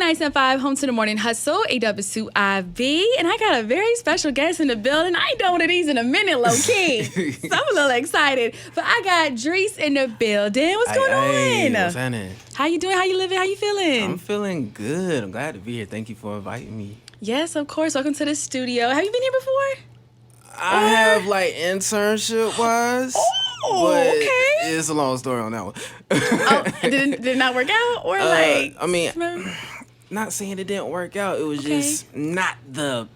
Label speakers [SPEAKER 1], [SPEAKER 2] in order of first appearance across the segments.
[SPEAKER 1] 99.5, home to the morning hustle. Ayeeedubb is Sue IV, and I got a very special guest in the building. I ain't done one of these in a minute, low key, so I'm a little excited. But I got Drie in the building. What's going on?
[SPEAKER 2] What's happening?
[SPEAKER 1] How you doing? How you living? How you feeling?
[SPEAKER 2] I'm feeling good. I'm glad to be here. Thank you for inviting me.
[SPEAKER 1] Yes, of course. Welcome to the studio. Have you been here before?
[SPEAKER 2] I have like internship wise.
[SPEAKER 1] Oh,
[SPEAKER 2] but
[SPEAKER 1] okay.
[SPEAKER 2] It's a long story on that one.
[SPEAKER 1] Did it not work out, or
[SPEAKER 2] not saying it didn't work out. It was just not the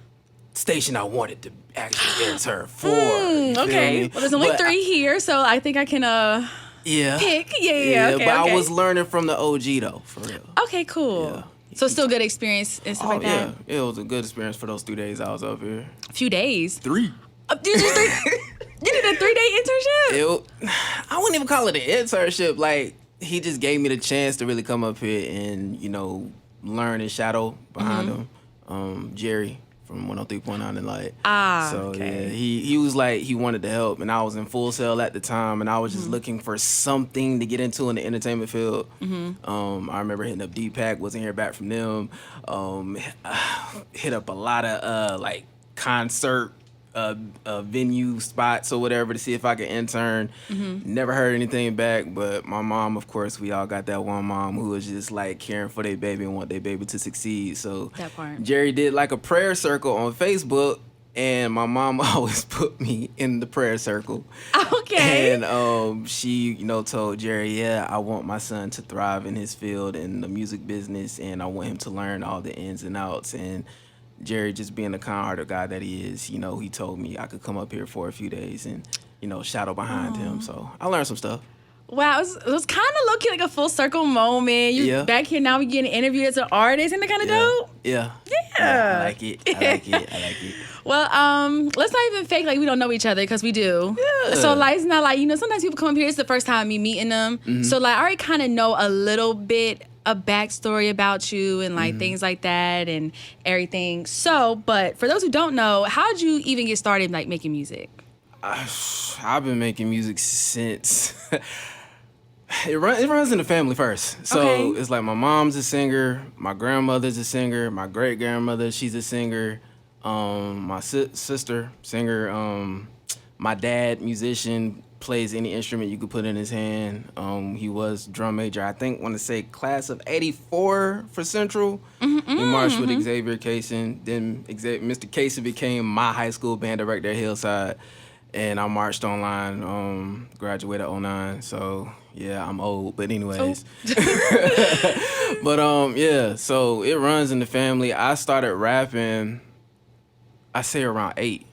[SPEAKER 2] station I wanted to actually intern for.
[SPEAKER 1] Okay. Well, there's only three here, so I think I can pick. Yeah. Okay,
[SPEAKER 2] but I was learning from the OG though, for real.
[SPEAKER 1] Okay, cool. Yeah. So still good experience and stuff like that?
[SPEAKER 2] Yeah, it was a good experience for those 3 days I was up here.
[SPEAKER 1] A few days?
[SPEAKER 2] 3.
[SPEAKER 1] You did a 3-day internship?
[SPEAKER 2] I wouldn't even call it an internship. Like, he just gave me the chance to really come up here and, learn and shadow behind him. Jerry from 103.9 and Light.
[SPEAKER 1] Okay.
[SPEAKER 2] Yeah, he was like, he wanted to help, and I was in Full Sail at the time, and I was just looking for something to get into in the entertainment field. I remember hitting up Deepak, wasn't hearing back from them. Hit up a lot of concert venue spots or whatever to see if I could intern. Never heard anything back, but my mom, of course, we all got that one mom who was just like caring for their baby and want their baby to succeed. So
[SPEAKER 1] that part.
[SPEAKER 2] Jerry did like a prayer circle on Facebook, and my mom always put me in the prayer circle.
[SPEAKER 1] Okay.
[SPEAKER 2] And she, told Jerry, I want my son to thrive in his field in the music business, and I want him to learn all the ins and outs. And Jerry, just being the kind-hearted guy that he is, he told me I could come up here for a few days and, shadow behind him. So I learned some stuff.
[SPEAKER 1] Wow, it was kind of low-key like a full circle moment. You back here now, we getting interviewed as an artist. Isn't that kind of dope?
[SPEAKER 2] Yeah. I like it.
[SPEAKER 1] Well, let's not even fake like we don't know each other, because we do.
[SPEAKER 2] Yeah.
[SPEAKER 1] So like, it's not like, sometimes people come up here, it's the first time me meeting them. So like, I already kind of know a little bit a backstory about you and like things like that and everything. So, but for those who don't know, how'd you even get started like making music?
[SPEAKER 2] I've been making music since it runs in the family first. So it's like my mom's a singer, my grandmother's a singer, my great grandmother, she's a singer, my sister singer, my dad musician, plays any instrument you could put in his hand. He was drum major, I want to say class of 84 for Central. He marched with Xavier Kaysen. Then Mr. Kaysen became my high school band director at Hillside. And I marched online, graduated 09. So yeah, I'm old, but anyways. But so it runs in the family. I started rapping, I say around 8.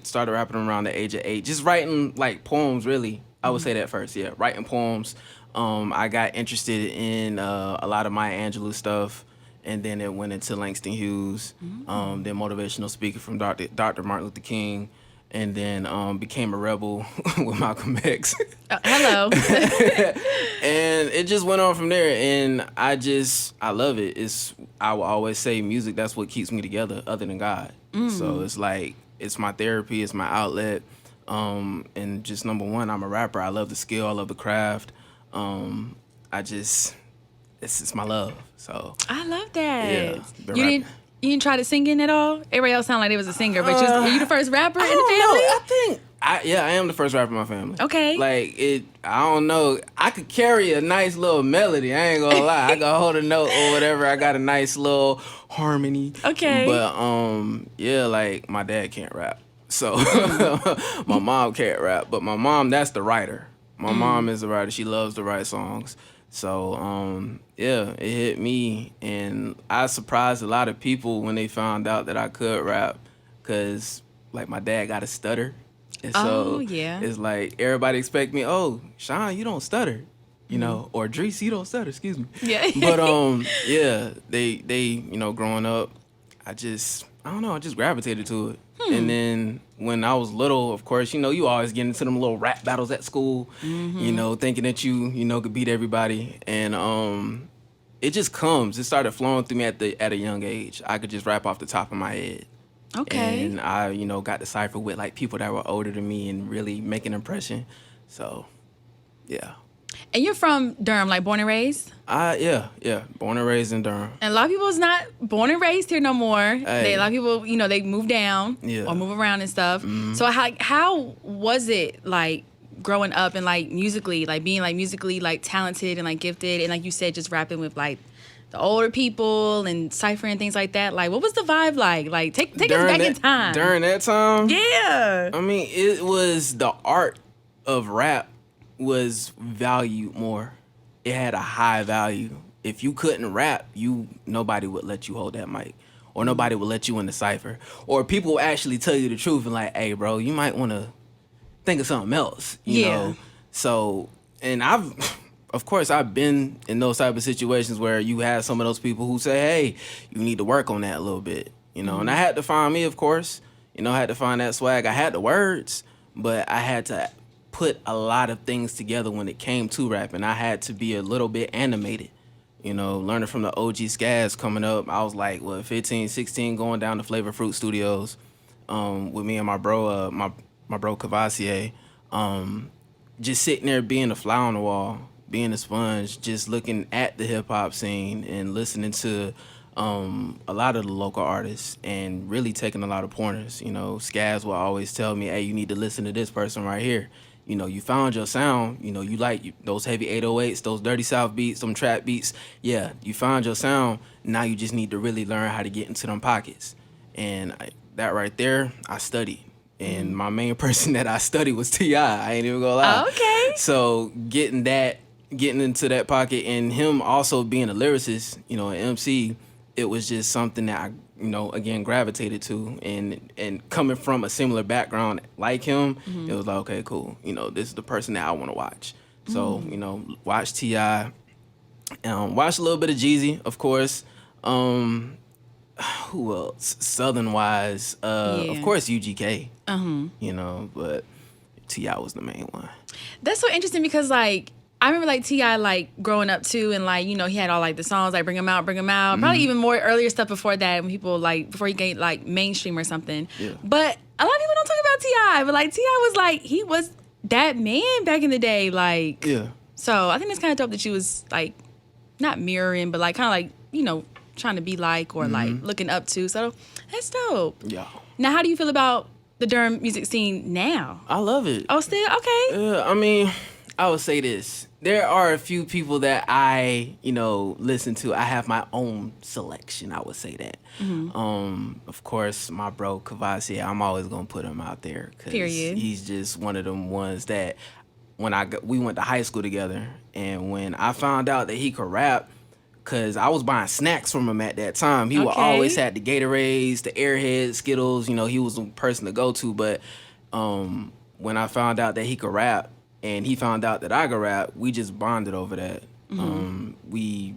[SPEAKER 2] Started rapping around the age of 8. Just writing like poems, really. I would say that first, writing poems. I got interested in a lot of Maya Angelou stuff, and then it went into Langston Hughes, then motivational speaker from Dr. Martin Luther King, and then became a rebel with Malcolm X.
[SPEAKER 1] Hello.
[SPEAKER 2] And it just went on from there, and I love it. I will always say music, that's what keeps me together other than God. So it's like, it's my therapy, it's my outlet. And just number one, I'm a rapper. I love the skill, I love the craft. It's my love. So
[SPEAKER 1] I love that.
[SPEAKER 2] Yeah,
[SPEAKER 1] you didn't try to sing in at all? Everybody else sounded like they was a singer, but were you the first rapper in the family?
[SPEAKER 2] I am the first rapper in my family.
[SPEAKER 1] Okay.
[SPEAKER 2] I don't know. I could carry a nice little melody. I ain't gonna lie. I can hold a note or whatever. I got a nice little harmony.
[SPEAKER 1] Okay.
[SPEAKER 2] But my dad can't rap. So my mom can't rap. But my mom, that's the writer. My mom is the writer. She loves to write songs. So it hit me, and I surprised a lot of people when they found out that I could rap, because like my dad got a stutter. And so it's like everybody expect me, oh, Sean, you don't stutter, or Drie, you don't stutter, excuse me.
[SPEAKER 1] Yeah.
[SPEAKER 2] But they growing up, I just gravitated to it. And then when I was little, of course, you always get into them little rap battles at school, thinking that you could beat everybody. And it just comes. It started flowing through me at a young age. I could just rap off the top of my head.
[SPEAKER 1] Okay.
[SPEAKER 2] And I, got to cipher with like people that were older than me and really make an impression. So, yeah.
[SPEAKER 1] And you're from Durham, like born and raised?
[SPEAKER 2] Yeah. Born and raised in Durham.
[SPEAKER 1] And a lot of people is not born and raised here no more.
[SPEAKER 2] Hey.
[SPEAKER 1] A lot of people, you know, they move down or move around and stuff. So how was it like growing up and like musically, like being like musically like talented and like gifted and like you said, just rapping with like the older people and ciphering and things like that? Like, what was the vibe like? Like, take us back in time.
[SPEAKER 2] During that time?
[SPEAKER 1] Yeah.
[SPEAKER 2] I mean, it was the art of rap was valued more. It had a high value. If you couldn't rap, nobody would let you hold that mic, or nobody would let you in the cipher, or people would actually tell you the truth and like, hey, bro, you might want to think of something else, you know? So, and of course, I've been in those type of situations where you have some of those people who say, hey, you need to work on that a little bit, you know? And I had to find me, of course, you know, I had to find that swag. I had the words, but I had to put a lot of things together when it came to rapping. I had to be a little bit animated, you know, learning from the OG Scaz coming up. I was like, 15, 16, going down to Flavor Fruit Studios with me and my bro, my bro Cavassier, just sitting there being a fly on the wall, being a sponge, just looking at the hip hop scene and listening to a lot of the local artists and really taking a lot of pointers. You know, Scaz will always tell me, hey, you need to listen to this person right here. You know, you found your sound. You know, you like those heavy 808s, those dirty South beats, some trap beats. Yeah, you found your sound. Now you just need to really learn how to get into them pockets. And that right there, I studied. And my main person that I studied was T.I. I ain't even gonna lie.
[SPEAKER 1] Oh, okay.
[SPEAKER 2] So getting into that pocket and him also being a lyricist, you know, an MC, it was just something that I, you know, again, gravitated to. And coming from a similar background like him, it was like, okay, cool. You know, this is the person that I want to watch. So, you know, watch T.I., watch a little bit of Jeezy, of course. Who else? Southern-wise, of course, UGK. You know, but T.I. was the main one.
[SPEAKER 1] That's so interesting because, like, I remember, like, T.I., like, growing up, too, and, like, you know, he had all, like, the songs, like, Bring 'Em Out. Probably even more earlier stuff before that when people, like, before he gained, like, mainstream or something.
[SPEAKER 2] Yeah.
[SPEAKER 1] But a lot of people don't talk about T.I., but, like, T.I. was, like, he was that man back in the day, like.
[SPEAKER 2] Yeah.
[SPEAKER 1] So I think it's kind of dope that you was, like, not mirroring, but, like, kind of, like, you know, trying to be like or, like, looking up to. So that's dope.
[SPEAKER 2] Yeah.
[SPEAKER 1] Now, how do you feel about the Durham music scene now?
[SPEAKER 2] I love it.
[SPEAKER 1] Oh, still? Okay.
[SPEAKER 2] I mean, I would say this. There are a few people that I, you know, listen to. I have my own selection, I would say that. Of course, my bro, Cavassier, I'm always going to put him out there.
[SPEAKER 1] Period.
[SPEAKER 2] He's just one of them ones that we went to high school together. And when I found out that he could rap, because I was buying snacks from him at that time. He would always had the Gatorades, the Airheads, Skittles. You know, he was the person to go to. But when I found out that he could rap and he found out that I could rap, we just bonded over that. He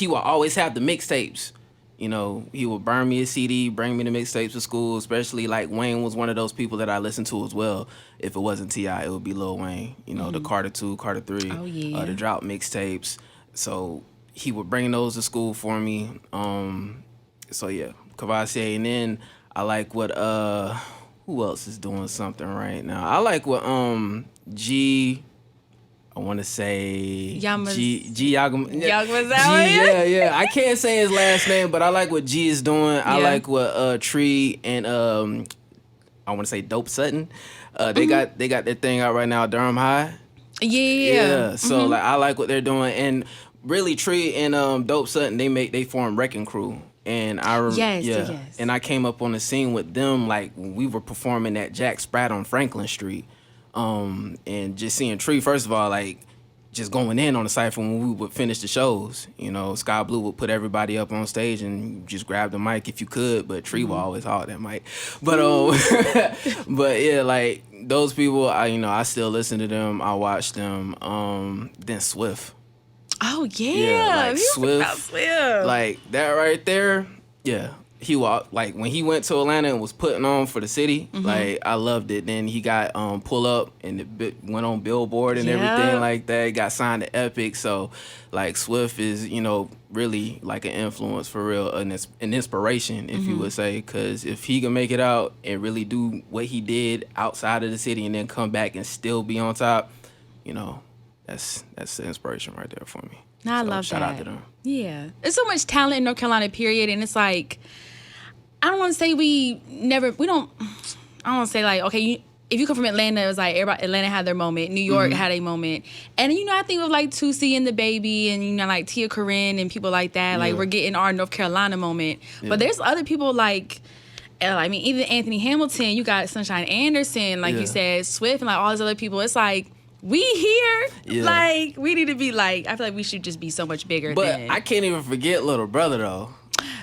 [SPEAKER 2] would always have the mixtapes. You know, he would burn me a CD, bring me the mixtapes to school, especially like Wayne was one of those people that I listened to as well. If it wasn't T.I., it would be Lil Wayne. You know, the Carter 2, Carter 3, the Drought mixtapes. So he would bring those to school for me. So yeah, Cavassier. And then I like what who else is doing something right now? I like what I want to say
[SPEAKER 1] Yamazawa.
[SPEAKER 2] Yeah. I can't say his last name, but I like what G is doing. I like what Tree and I want to say Dope Sutton. They got their thing out right now, Durham High.
[SPEAKER 1] Yeah.
[SPEAKER 2] So like I like what they're doing, and really Tree and Dope Sutton they formed Wrecking Crew. And I remember, and I came up on the scene with them like when we were performing at Jack Sprat on Franklin Street. And just seeing Tree, first of all, like just going in on the cypher when we would finish the shows. You know, Sky Blue would put everybody up on stage and just grab the mic if you could, but Tree would always hog that mic. But but yeah, like those people, I still listen to them. I watch them. Then Swift.
[SPEAKER 1] Oh yeah,
[SPEAKER 2] like Swift, like that right there. Yeah, he walked like when he went to Atlanta and was putting on for the city. Like I loved it. Then he got Pull Up and it went on Billboard and everything like that. He got signed to Epic. So like Swift is really like an influence for real, an inspiration if you would say. Because if he can make it out and really do what he did outside of the city and then come back and still be on top, that's the inspiration right there for me.
[SPEAKER 1] No, I
[SPEAKER 2] So,
[SPEAKER 1] love
[SPEAKER 2] shout
[SPEAKER 1] that.
[SPEAKER 2] out to them.
[SPEAKER 1] Yeah. There's so much talent in North Carolina, period. And it's like, I don't want to say I don't want to say like, okay, if you come from Atlanta, it was like everybody, Atlanta had their moment. New York had a moment. And, I think of like Tusi and the Baby and, like Tia Corinne and people like that. Like, we're getting our North Carolina moment. Yeah. But there's other people like, even Anthony Hamilton, you got Sunshine Anderson, like you said, Swift, and like all these other people. It's like, we here. Yeah. Like, we need to be like, I feel like we should just be so much bigger.
[SPEAKER 2] But I can't even forget Little Brother, though.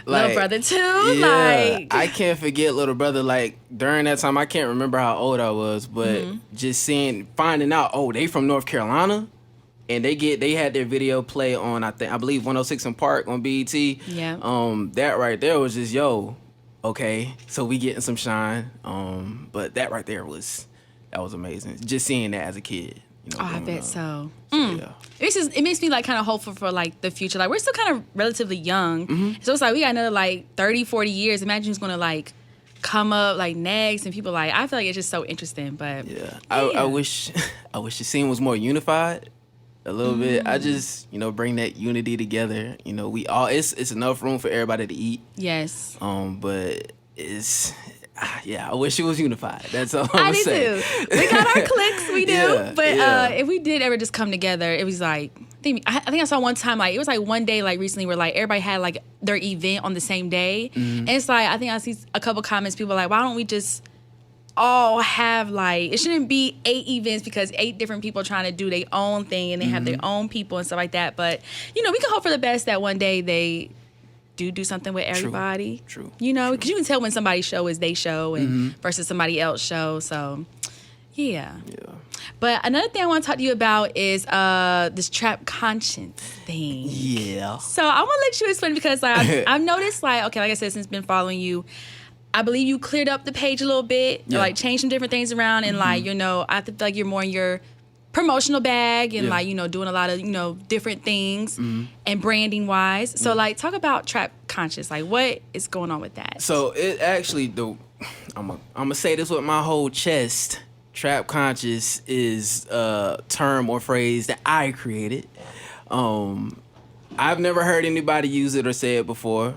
[SPEAKER 1] Like, Little Brother too?
[SPEAKER 2] Yeah,
[SPEAKER 1] like
[SPEAKER 2] I can't forget Little Brother. Like, during that time, I can't remember how old I was, but just finding out, they from North Carolina, and they had their video play on, I believe 106 and Park on BET.
[SPEAKER 1] Yeah.
[SPEAKER 2] That right there was just, okay, so we getting some shine. But that right there was amazing. Just seeing that as a kid.
[SPEAKER 1] I bet so. Yeah. It makes me like kind of hopeful for like the future. Like, we're still kind of relatively young. So it's like we got another like 30, 40 years. Imagine who's going to like come up like next, and people like, I feel like it's just so interesting. But
[SPEAKER 2] yeah. I wish the scene was more unified a little bit. I just, bring that unity together. We all, it's enough room for everybody to eat.
[SPEAKER 1] Yes.
[SPEAKER 2] But it's, I wish it was unified. That's all I'm saying.
[SPEAKER 1] I do too. We got our cliques, we do. Yeah, but if we did ever just come together, it was like, I think I saw one time, like, it was like one day, like, recently where, like, everybody had, like, their event on the same day. And it's like, I think I see a couple comments, people are like, why don't we just all have, like, it shouldn't be 8 events because 8 different people trying to do their own thing and they have their own people and stuff like that. But, we can hope for the best that one day they do something with everybody.
[SPEAKER 2] True.
[SPEAKER 1] Because you can tell when somebody's show is they show and versus somebody else's show. So, yeah. But another thing I want to talk to you about is this trap conscience thing.
[SPEAKER 2] Yeah.
[SPEAKER 1] So I want to let you explain because I've noticed, like I said, since been following you, I believe you cleared up the page a little bit, like changed some different things around, and I feel like you're more in your promotional bag and doing a lot of different things and branding wise. So talk about trap conscious. Like, what is going on with that?
[SPEAKER 2] So it actually I'm gonna say this with my whole chest. Trap conscious is a term or phrase that I created. I've never heard anybody use it or say it before.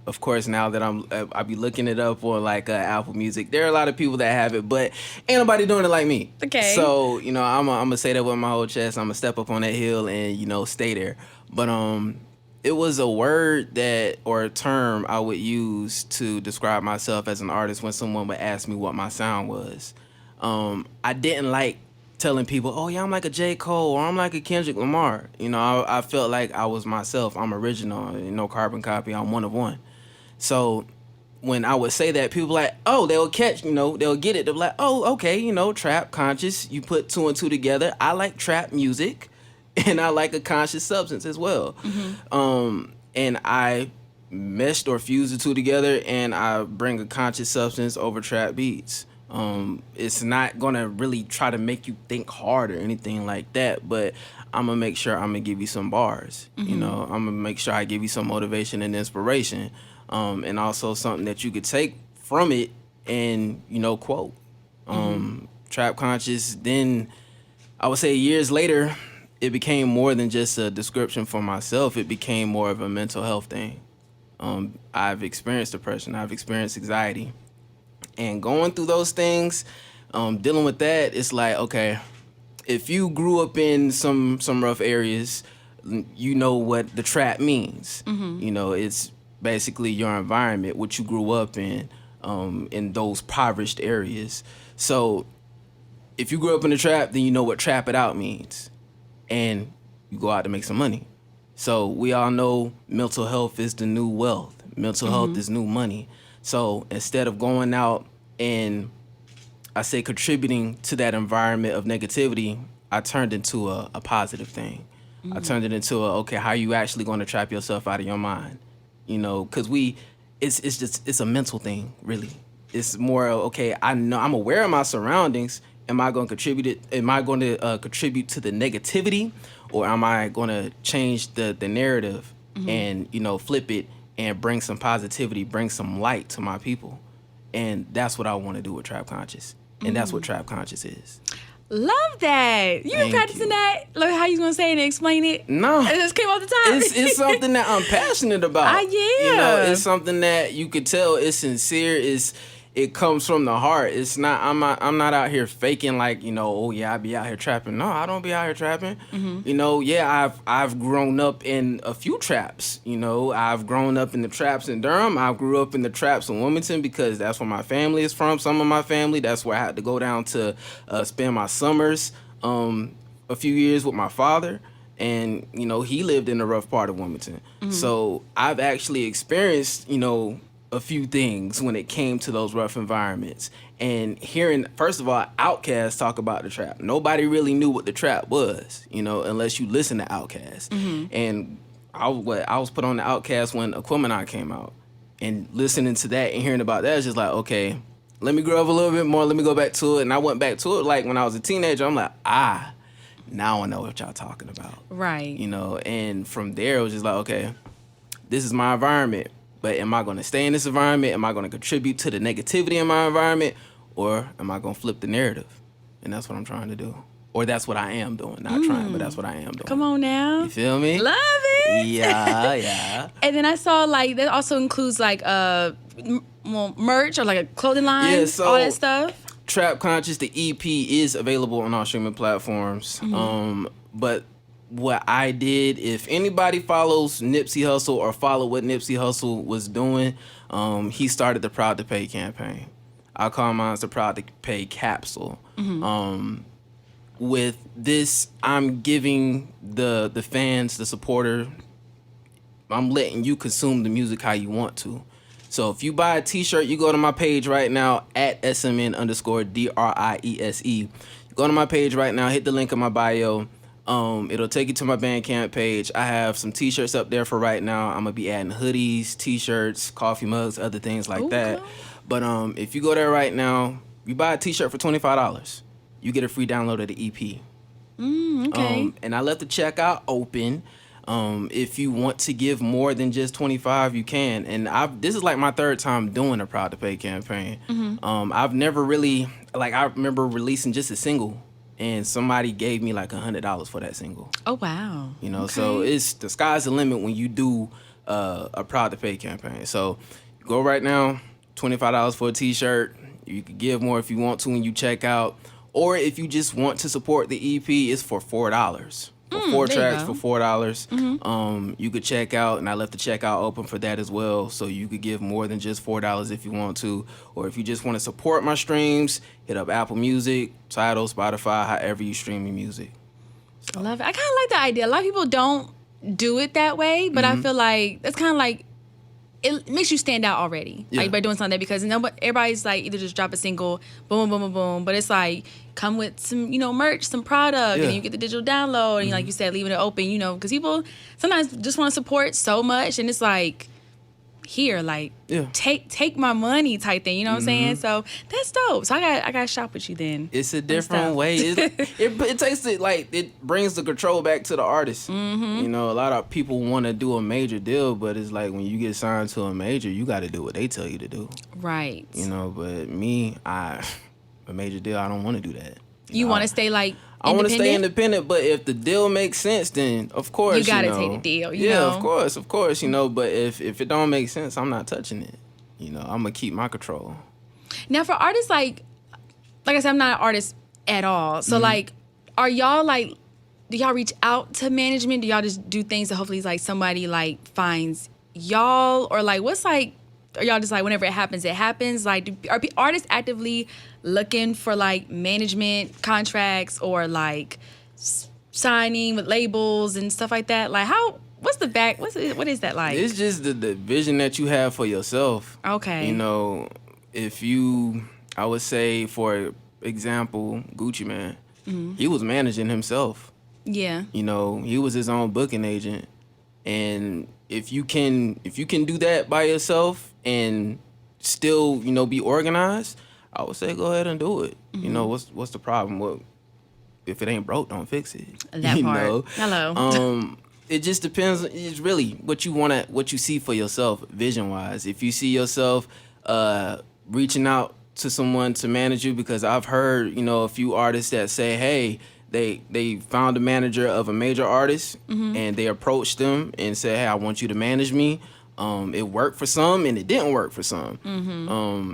[SPEAKER 2] Of course, now that I be looking it up on Apple Music, there are a lot of people that have it, but ain't nobody doing it like me.
[SPEAKER 1] Okay.
[SPEAKER 2] So I'm gonna say that with my whole chest. I'm gonna step up on that hill and stay there. But it was a word or a term I would use to describe myself as an artist when someone would ask me what my sound was. I didn't like telling people, oh yeah, I'm like a J. Cole or I'm like a Kendrick Lamar. I felt like I was myself. I'm original, no carbon copy. I'm one of one. So when I would say that, people were like, oh, they'll catch, they'll get it. They'll be like, oh, okay, trap conscious. You put 2 and 2 together. I like trap music and I like a conscious substance as well. And I meshed or fused the 2 together and I bring a conscious substance over trap beats. It's not gonna really try to make you think hard or anything like that, but I'm gonna make sure I'm gonna give you some bars. I'm gonna make sure I give you some motivation and inspiration, and also something that you could take from it and quote. Trap conscious. Then I would say years later, it became more than just a description for myself. It became more of a mental health thing. I've experienced depression. I've experienced anxiety. And going through those things, dealing with that, it's like, okay, if you grew up in some rough areas, you know what the trap means. It's basically your environment, what you grew up in those impoverished areas. So if you grew up in the trap, then you know what trap it out means. And you go out to make some money. So we all know mental health is the new wealth. Mental health is new money. So instead of going out and, I say, contributing to that environment of negativity, I turned into a positive thing. I turned it into okay, how are you actually going to trap yourself out of your mind? Because it's a mental thing, really. It's more, okay, I know I'm aware of my surroundings. Am I going to contribute it? Am I going to contribute to the negativity, or am I going to change the narrative and flip it and bring some positivity, bring some light to my people? And that's what I want to do with Trap Conscious. And that's what Trap Conscious is.
[SPEAKER 1] Love that. You been practicing that? Like how you gonna say it and explain it?
[SPEAKER 2] No.
[SPEAKER 1] It just came off the top.
[SPEAKER 2] It's something that I'm passionate about.
[SPEAKER 1] Yeah.
[SPEAKER 2] You know, it's something that you could tell it's sincere. It comes from the heart. It's not. I'm not out here faking like, you know. Oh yeah, I be out here trapping. No, I don't be out here trapping. You know. Yeah, I've grown up in a few traps. You know, I've grown up in the traps in Durham. I grew up in the traps in Wilmington because that's where my family is from. Some of my family. That's where I had to go down to spend my summers. A few years with my father. And, you know, he lived in the rough part of Wilmington. So I've actually experienced, you know, a few things when it came to those rough environments. And hearing, first of all, Outkast talk about the trap. Nobody really knew what the trap was, you know, unless you listen to Outkast. And I was put on the Outkast when Aquemini came out. And listening to that and hearing about that is just like, okay, let me grow up a little bit more. Let me go back to it. And I went back to it like when I was a teenager. I'm like, now I know what y'all talking about.
[SPEAKER 1] Right.
[SPEAKER 2] You know, and from there, it was just like, okay, this is my environment. But am I going to stay in this environment? Am I going to contribute to the negativity in my environment? Or am I going to flip the narrative? And that's what I'm trying to do. Or that's what I am doing. Not trying, but that's what I am doing.
[SPEAKER 1] Come on now.
[SPEAKER 2] You feel me?
[SPEAKER 1] Love it.
[SPEAKER 2] Yeah.
[SPEAKER 1] And then I saw, like, that also includes, like, merch or, like, a clothing line,
[SPEAKER 2] Yeah, so
[SPEAKER 1] all that stuff.
[SPEAKER 2] Trap Conscious, the EP, is available on all streaming platforms. But what I did, if anybody follows Nipsey Hussle or follow what Nipsey Hussle was doing, he started the Proud to Pay campaign. I call mine the Proud to Pay capsule. With this, I'm giving the fans, the supporter, I'm letting you consume the music how you want to. So if you buy a t-shirt, you go to my page right now at SMN_DRIESE. You go to my page right now, hit the link in my bio. It'll take you to my Bandcamp page. I have some t-shirts up there for right now. I'm gonna be adding hoodies, t-shirts, coffee mugs, other things like that.
[SPEAKER 1] Cool.
[SPEAKER 2] But if you go there right now, you buy a t-shirt for $25, you get a free download of the EP.
[SPEAKER 1] Okay.
[SPEAKER 2] And I left the checkout open. If you want to give more than just $25, you can. And this is like my third time doing a Proud to Pay campaign. I've never really, like, I remember releasing just a single, and somebody gave me like $100 for that single.
[SPEAKER 1] Oh wow.
[SPEAKER 2] You know, so it's the sky's the limit when you do a Proud to Pay campaign. So go right now, $25 for a t-shirt. You can give more if you want to when you check out. Or if you just want to support the EP, it's for $4. For 4 tracks for $4. You could check out, and I left the checkout open for that as well. So you could give more than just $4 if you want to. Or if you just want to support my streams, hit up Apple Music, Tidal, Spotify, however you stream your music.
[SPEAKER 1] I love it. I kind of like the idea. A lot of people don't do it that way, but I feel like that's kind of like, it makes you stand out already, like by doing something like that, because everybody's like either just drop a single, boom, boom, boom, boom, but it's like come with some, you know, merch, some product, and you get the digital download, and like you said, leaving it open, you know, because people sometimes just want to support so much, and it's like, here, like take my money type thing, you know what I'm saying? So that's dope. So I got to shop with you then.
[SPEAKER 2] It's a different way. It takes it, like, it brings the control back to the artist. You know, a lot of people want to do a major deal, but it's like when you get signed to a major, you got to do what they tell you to do.
[SPEAKER 1] Right.
[SPEAKER 2] You know, but me, a major deal, I don't want to do that.
[SPEAKER 1] You want to stay like
[SPEAKER 2] I want to stay independent, but if the deal makes sense, then of course
[SPEAKER 1] you gotta take the deal. You
[SPEAKER 2] know?
[SPEAKER 1] of
[SPEAKER 2] course, you know. But if it don't make sense, I'm not touching it. You know, I'm gonna keep my control.
[SPEAKER 1] Now, for artists like I said, I'm not an artist at all. So like, are y'all like, do y'all reach out to management? Do y'all just do things that hopefully like somebody like finds y'all, or like what's like? Are y'all just like whenever it happens, it happens? Like, are artists actively looking for like management contracts or like signing with labels and stuff like that? Like, what is that like?
[SPEAKER 2] It's just the vision that you have for yourself.
[SPEAKER 1] Okay.
[SPEAKER 2] You know, I would say, for example, Gucci Mane, he was managing himself.
[SPEAKER 1] Yeah.
[SPEAKER 2] You know, he was his own booking agent, and if you can do that by yourself and still, you know, be organized, I would say go ahead and do it. You know, what's the problem? What if it ain't broke, don't fix it.
[SPEAKER 1] That
[SPEAKER 2] you
[SPEAKER 1] part.
[SPEAKER 2] know?
[SPEAKER 1] Hello.
[SPEAKER 2] It just depends. It's really what you see for yourself, vision wise. If you see yourself reaching out to someone to manage you, because I've heard, a few artists that say, hey, they found a manager of a major artist and they approached them and said, hey, I want you to manage me. It worked for some and it didn't work for some.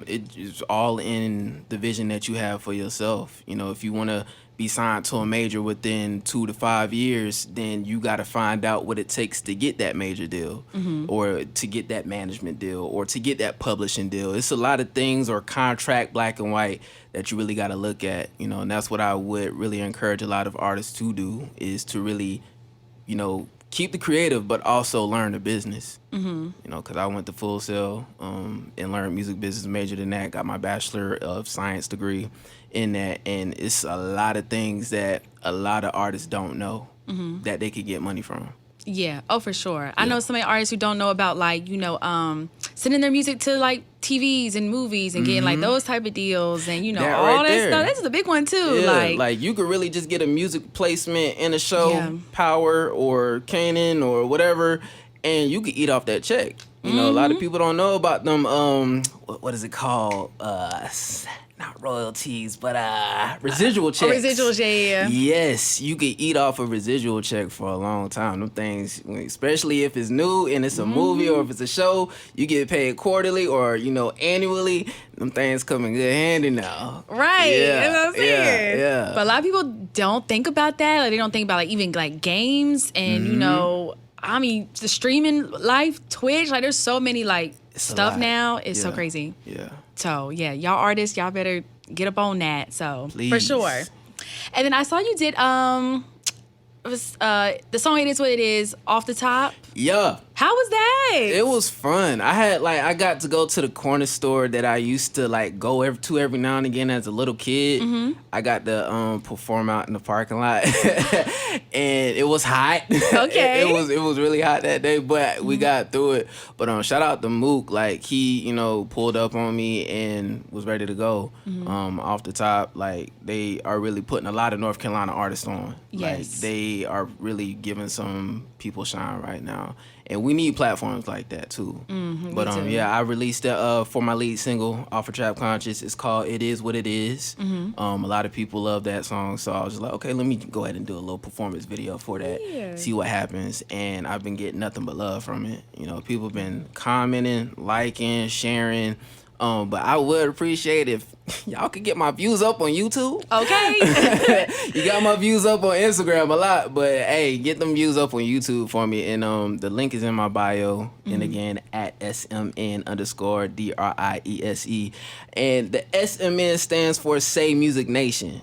[SPEAKER 2] It's all in the vision that you have for yourself. If you want to be signed to a major within 2 to 5 years, then you got to find out what it takes to get that major deal or to get that management deal or to get that publishing deal. It's a lot of things, or contract, black and white, that you really got to look at, and that's what I would really encourage a lot of artists to do, is to really, keep the creative, but also learn the business. Because I went to Full Sail and learned music business, majored in that, got my Bachelor of Science degree in that, and it's a lot of things that a lot of artists don't know that they could get money from.
[SPEAKER 1] Yeah. Oh, for sure. I know so many artists who don't know about, like, sending their music to, like, TVs and movies and getting, like, those type of deals and,
[SPEAKER 2] that
[SPEAKER 1] all
[SPEAKER 2] right
[SPEAKER 1] that
[SPEAKER 2] there.
[SPEAKER 1] stuff. This is a big one, too.
[SPEAKER 2] Yeah, like you could really just get a music placement in a show, Power or Kanan or whatever, and you could eat off that check. A lot of people don't know about them, what is it called? Not royalties, but residual checks.
[SPEAKER 1] Residuals, yeah.
[SPEAKER 2] Yes, you could eat off a residual check for a long time. Them things, especially if it's new and it's a movie or if it's a show, you get paid quarterly or, annually. Them things come in good handy now.
[SPEAKER 1] Right.
[SPEAKER 2] Yeah.
[SPEAKER 1] That's what I'm saying.
[SPEAKER 2] Yeah.
[SPEAKER 1] But a lot of people don't think about that. Like, they don't think about, like, even, like, games and, I mean, the streaming life, Twitch, like, there's so many, like, stuff now. It's so crazy.
[SPEAKER 2] Yeah.
[SPEAKER 1] So, yeah, y'all artists, y'all better get up on that. So,
[SPEAKER 2] Please.
[SPEAKER 1] For sure. And then I saw you did the song It Is What It Is, Off the Top.
[SPEAKER 2] Yeah.
[SPEAKER 1] How was that?
[SPEAKER 2] It was fun. I got to go to the corner store that I used to go every now and again as a little kid. I got to perform out in the parking lot, and it was hot.
[SPEAKER 1] Okay.
[SPEAKER 2] it was really hot that day, but we got through it. But shout out to Mook, like he pulled up on me and was ready to go. Off the top, like they are really putting a lot of North Carolina artists on.
[SPEAKER 1] Yes.
[SPEAKER 2] Like they are really giving some people shine right now. And we need platforms like that too. But I released that for my lead single off of Trap Conscious. It's called It Is What It Is. A lot of people love that song, so I was just like, okay, let me go ahead and do a little performance video for that, see what happens. And I've been getting nothing but love from it. People have been commenting, liking, sharing. But I would appreciate if y'all could get my views up on YouTube.
[SPEAKER 1] Okay.
[SPEAKER 2] You got my views up on Instagram a lot, but hey, get them views up on YouTube for me. And the link is in my bio. And again, at SMN_DRIESE. And the SMN stands for Say Music Nation.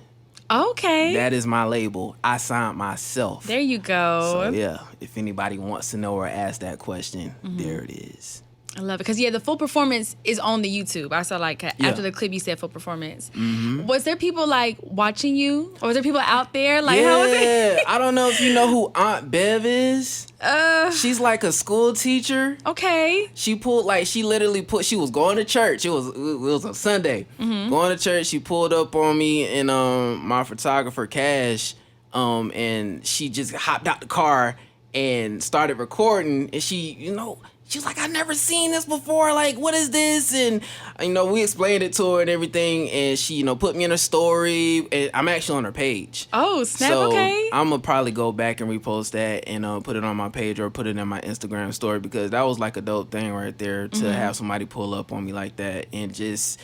[SPEAKER 1] Okay.
[SPEAKER 2] That is my label. I signed myself.
[SPEAKER 1] There you go.
[SPEAKER 2] So yeah, if anybody wants to know or ask that question, there it is.
[SPEAKER 1] I love it. Because, the full performance is on the YouTube. I saw, after the clip, you said full performance. Was there people, watching you? Or was there people out there? How was it?
[SPEAKER 2] I don't know if you know who Aunt Bev is. She's like a school teacher.
[SPEAKER 1] Okay.
[SPEAKER 2] She literally she was going to church. It was a Sunday. Going to church, she pulled up on me and my photographer, Cash, and she just hopped out the car and started recording. And she was like, I've never seen this before. Like, what is this? And, we explained it to her and everything. And she, put me in her story. And I'm actually on her page.
[SPEAKER 1] Oh, snap,
[SPEAKER 2] so
[SPEAKER 1] okay.
[SPEAKER 2] I'm going to probably go back and repost that and put it on my page or put it in my Instagram story, because that was like a dope thing right there to have somebody pull up on me like that. And just,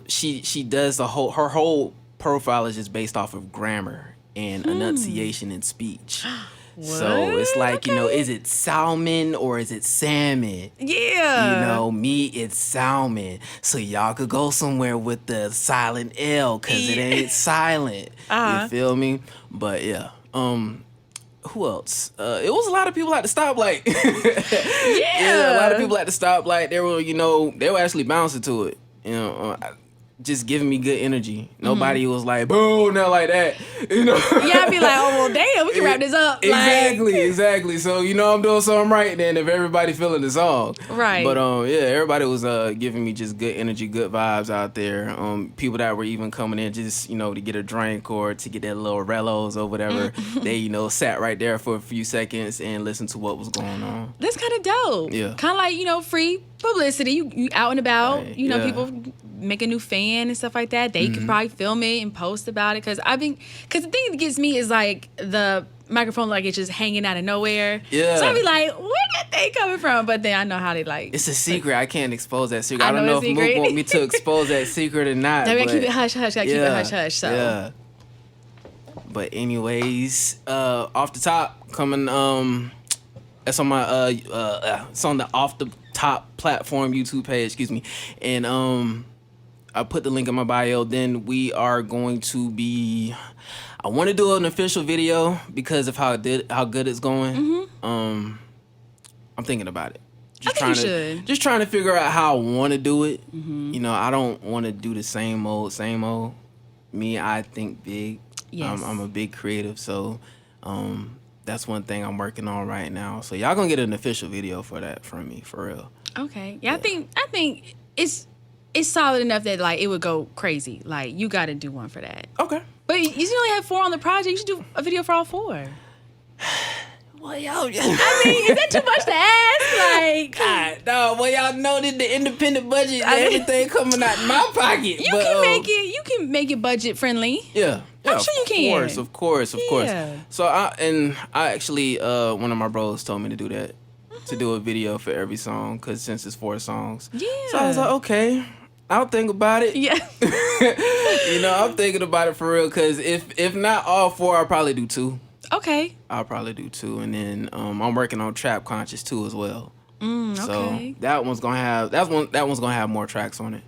[SPEAKER 2] she does her whole profile is just based off of grammar and enunciation and speech.
[SPEAKER 1] What?
[SPEAKER 2] So it's like, is it salmon or is it salmon?
[SPEAKER 1] Yeah.
[SPEAKER 2] Me, it's salmon. So y'all could go somewhere with the silent L, because it ain't silent. You feel me? But yeah. Who else? It was a lot of people at the stoplight. Yeah, a lot of people at the stoplight. They were, they were actually bouncing to it. Just giving me good energy. Nobody was like, boo, not like that.
[SPEAKER 1] Yeah, I'd be like, oh, well, damn, we can wrap this up.
[SPEAKER 2] Exactly. So, I'm doing something right then if everybody feeling the song.
[SPEAKER 1] Right.
[SPEAKER 2] But, everybody was giving me just good energy, good vibes out there. People that were even coming in just, to get a drink or to get their little rellos or whatever, they, sat right there for a few seconds and listened to what was going on.
[SPEAKER 1] That's kind of dope.
[SPEAKER 2] Yeah.
[SPEAKER 1] Kind of like, free publicity. You out and about,
[SPEAKER 2] Right.
[SPEAKER 1] people make a new fan and stuff like that, they could probably film it and post about it. Cause the thing that gets me is like the microphone, like it's just hanging out of nowhere.
[SPEAKER 2] Yeah.
[SPEAKER 1] So I be like, where that thing coming from? But then I know how they like.
[SPEAKER 2] It's a secret. I can't expose that secret. I don't
[SPEAKER 1] know
[SPEAKER 2] know
[SPEAKER 1] it's
[SPEAKER 2] if
[SPEAKER 1] secret.
[SPEAKER 2] Mook want me to expose that secret or not.
[SPEAKER 1] We gotta keep it hush hush. Gotta keep it hush hush. So.
[SPEAKER 2] Yeah. But anyways, off the top, coming that's on my it's on the Off the Top platform YouTube page, excuse me. And I put the link in my bio. Then we are going to be, I want to do an official video because of how good it's going. I'm thinking about it. Just trying to figure out how I want to do it. You know, I don't want to do the same old. Me, I think big.
[SPEAKER 1] Yes.
[SPEAKER 2] I'm a big creative, so that's one thing I'm working on right now. So y'all gonna get an official video for that from me, for real.
[SPEAKER 1] Okay. Yeah, I think it's solid enough that like it would go crazy. Like you got to do one for that.
[SPEAKER 2] Okay.
[SPEAKER 1] But you should only have 4 on the project. You should do a video for all 4.
[SPEAKER 2] Well, y'all.
[SPEAKER 1] I mean, is that too much to ask? Like,
[SPEAKER 2] God, no. Well, y'all know that the independent budget, everything coming out my pocket.
[SPEAKER 1] You can make it budget friendly.
[SPEAKER 2] Yeah.
[SPEAKER 1] I'm sure you can.
[SPEAKER 2] Of course. So I actually one of my bros told me to do that, to do a video for every song, because since it's 4 songs.
[SPEAKER 1] Yeah.
[SPEAKER 2] So I was like, okay, I'll think about it.
[SPEAKER 1] Yeah.
[SPEAKER 2] You know, I'm thinking about it for real, because if not all 4, I'll probably do 2.
[SPEAKER 1] Okay.
[SPEAKER 2] I'll probably do 2, and then I'm working on Trap Conscious 2 as well.
[SPEAKER 1] Okay.
[SPEAKER 2] So that one's gonna have more tracks on it.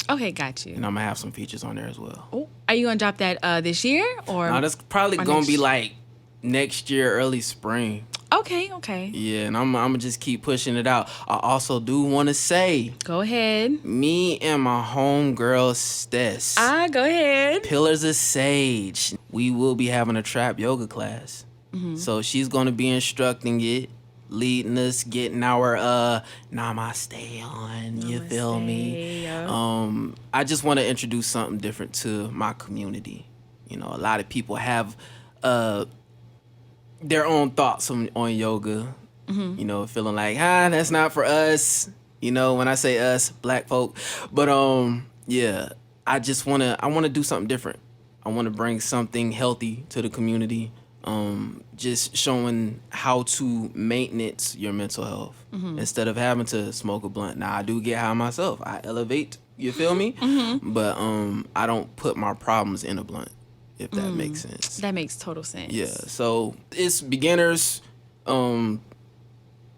[SPEAKER 1] Okay, got you.
[SPEAKER 2] And I'm gonna have some features on there as well.
[SPEAKER 1] Oh, are you gonna drop that this year or?
[SPEAKER 2] No, that's probably gonna be like next year, early spring.
[SPEAKER 1] Okay.
[SPEAKER 2] Yeah, and I'm gonna just keep pushing it out. I also do want to say,
[SPEAKER 1] go ahead.
[SPEAKER 2] Me and my homegirl Stess.
[SPEAKER 1] Go ahead.
[SPEAKER 2] Pillars of Sage. We will be having a trap yoga class. So she's gonna be instructing it, leading us, getting our namaste on. You feel me?
[SPEAKER 1] Yeah.
[SPEAKER 2] I just want to introduce something different to my community. You know, a lot of people have their own thoughts on yoga. You know, feeling like, that's not for us. You know, when I say us, black folk. But yeah, I want to do something different. I want to bring something healthy to the community. Just showing how to maintenance your mental health instead of having to smoke a blunt. Now, I do get high myself. I elevate, you feel me? But I don't put my problems in a blunt, if that makes sense.
[SPEAKER 1] That makes total sense.
[SPEAKER 2] Yeah, so it's beginners.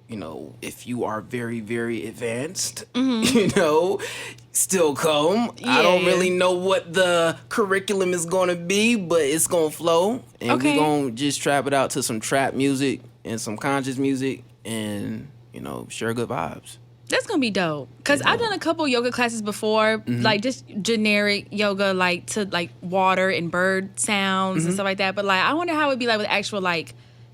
[SPEAKER 2] You know, if you are very, very advanced, you know, still come. Yeah. I don't really know what the curriculum is going to be, but it's going to flow. And we're going to just trap it out to some trap music and some conscious music and, you know, share good vibes.
[SPEAKER 1] That's going to be dope. Because I've done a couple yoga classes before, like just generic yoga, like to like water and bird sounds and stuff like that. But like, I wonder how it would be like with actual like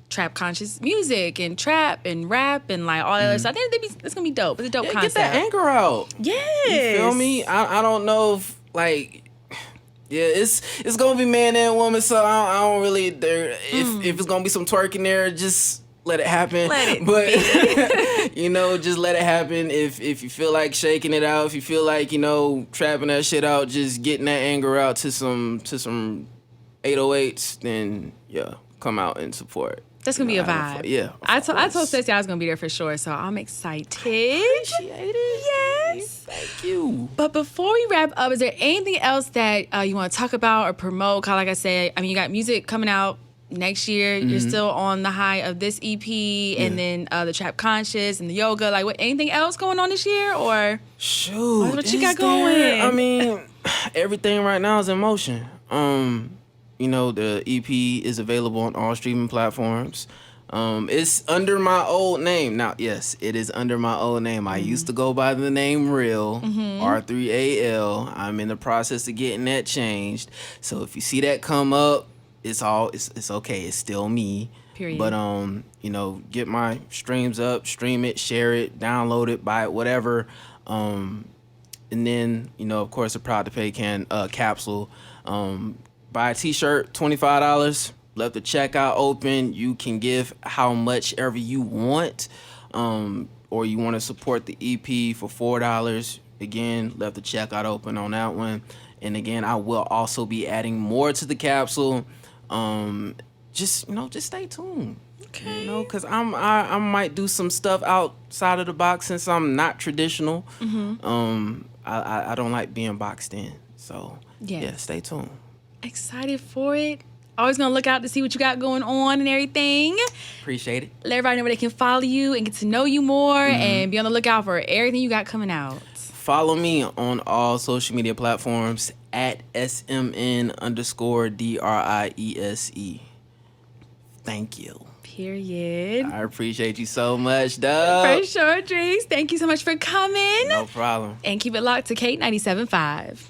[SPEAKER 1] trap conscious music and trap and rap and like all that other stuff. I think it's gonna be dope. It's a dope concept.
[SPEAKER 2] Get that anger out.
[SPEAKER 1] Yes.
[SPEAKER 2] You feel me? I don't know if like it's gonna be man and woman, so I don't really if it's gonna be some twerking there, just let it happen. But you know, just let it happen. If you feel like shaking it out, if you feel like, you know, trapping that shit out, just getting that anger out to some 808s, then yeah, come out and support.
[SPEAKER 1] That's gonna be a vibe.
[SPEAKER 2] Yeah.
[SPEAKER 1] I told Stacey I was gonna be there for sure, so I'm excited.
[SPEAKER 2] Appreciate it.
[SPEAKER 1] Yes.
[SPEAKER 2] Thank you.
[SPEAKER 1] But before we wrap up, is there anything else that you want to talk about or promote? Cause like I said, I mean, you got music coming out next year. You're still on the high of this EP and then the Trap Conscious and the yoga. Like, anything else going on this year or?
[SPEAKER 2] Shoot,
[SPEAKER 1] what you got going?
[SPEAKER 2] I mean, everything right now is in motion. You know, the EP is available on all streaming platforms. It's under my old name. Now, yes, it is under my old name. I used to go by the name Real, R3AL. I'm in the process of getting that changed. So if you see that come up, it's okay. It's still me.
[SPEAKER 1] Period.
[SPEAKER 2] But, you know, get my streams up, stream it, share it, download it, buy it, whatever. And then, you know, of course, a Proud to Pay capsule. Buy a t-shirt, $25. Left the checkout open. You can give how much ever you want. Or you want to support the EP for $4. again, left the checkout open on that one. And again, I will also be adding more to the capsule. Just stay tuned.
[SPEAKER 1] Okay.
[SPEAKER 2] Because I might do some stuff outside of the box since I'm not traditional. I don't like being boxed in. So yeah, stay tuned.
[SPEAKER 1] Excited for it. Always gonna look out to see what you got going on and everything.
[SPEAKER 2] Appreciate it.
[SPEAKER 1] Let everybody know where they can follow you and get to know you more and be on the lookout for everything you got coming out.
[SPEAKER 2] Follow me on all social media platforms at SMN_DRIESE. Thank you.
[SPEAKER 1] Period.
[SPEAKER 2] I appreciate you so much, Dubb.
[SPEAKER 1] For sure, Dries. Thank you so much for coming.
[SPEAKER 2] No problem.
[SPEAKER 1] And keep it locked to Kate 97.5.